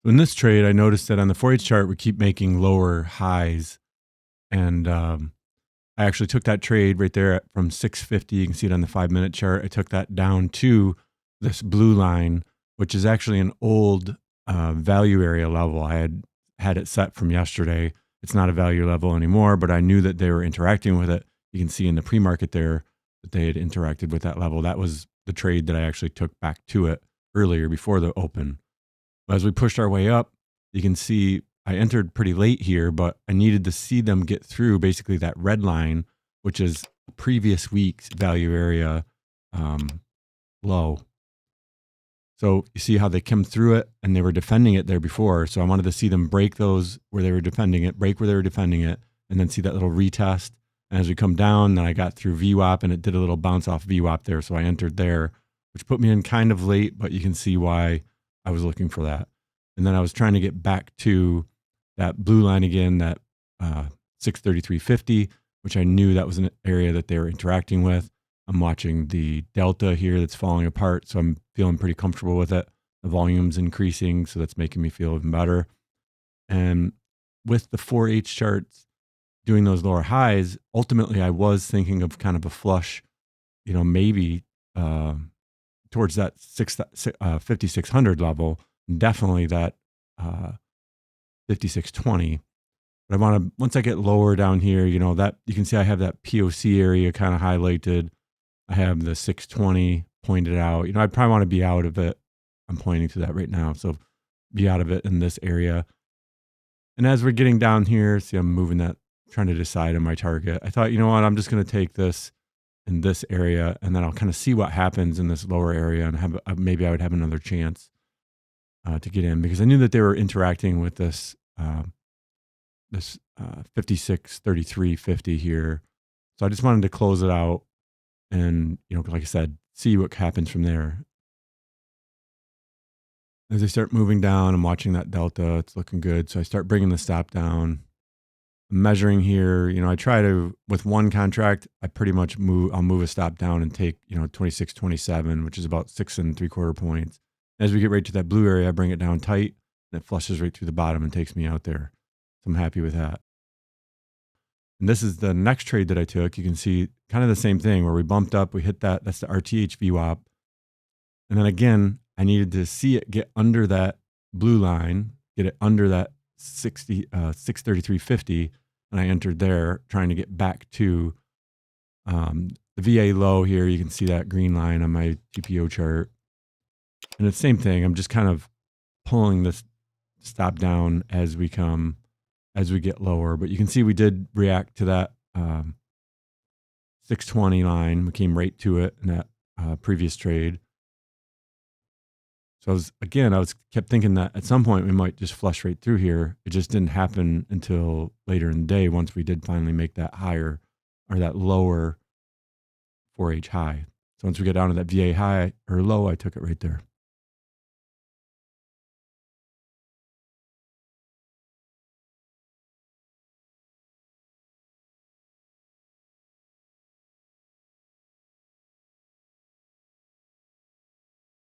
In this trade, I noticed that on the 4H chart, we keep making lower highs. And I actually took that trade right there from 650. You can see it on the 5-minute chart. I took that down to this blue line, which is actually an old value area level. I had it set from yesterday. It's not a value level anymore, but I knew that they were interacting with it. You can see in the pre-market there that they had interacted with that level. That was the trade that I actually took back to it earlier before the open. As we pushed our way up, you can see I entered pretty late here, but I needed to see them get through basically that red line, which is previous week's value area low. So you see how they came through it and they were defending it there before. So I wanted to see them break those where they were defending it, break where they were defending it, and then see that little retest. And as we come down, then I got through VWAP and it did a little bounce off VWAP there. So I entered there, which put me in kind of late, but you can see why I was looking for that. And then I was trying to get back to that blue line again, that 633.50, which I knew that was an area that they were interacting with. I'm watching the delta here that's falling apart, so I'm feeling pretty comfortable with it. The volume's increasing, so that's making me feel even better. And with the 4H charts doing those lower highs, ultimately I was thinking of kind of a flush, maybe towards that 5,600 level, definitely that 5,620. But I want to, once I get lower down here, that you can see I have that POC area kind of highlighted. I have the 620 pointed out. I'd probably want to be out of it. I'm pointing to that right now. So be out of it in this area. And as we're getting down here, see, I'm moving that, trying to decide on my target. I thought, I'm just going to take this in this area, and then I'll kind of see what happens in this lower area, and maybe I would have another chance to get in, because I knew that they were interacting with this 56.33.50 here. So I just wanted to close it out and, like I said, see what happens from there. As they start moving down, I'm watching that delta. It's looking good. So I start bringing the stop down. I'm measuring here. I try to, with one contract, I pretty much I'll move a stop down and take, 26.27, which is about 6 3/4 points. As we get right to that blue area, I bring it down tight, and it flushes right through the bottom and takes me out there. So I'm happy with that. And this is the next trade that I took. You can see kind of the same thing where we bumped up, we hit that. That's the RTH VWAP. And then again, I needed to see it get under that blue line, get it under that 633.50. And I entered there trying to get back to the VA low here. You can see that green line on my TPO chart. And it's the same thing. I'm just kind of pulling this stop down as we get lower. But you can see we did react to that 620 line. We came right to it in that previous trade. So I kept thinking that at some point we might just flush right through here. It just didn't happen until later in the day, once we did finally make that higher, or that lower 4H high. So once we get down to that VA high or low, I took it right there.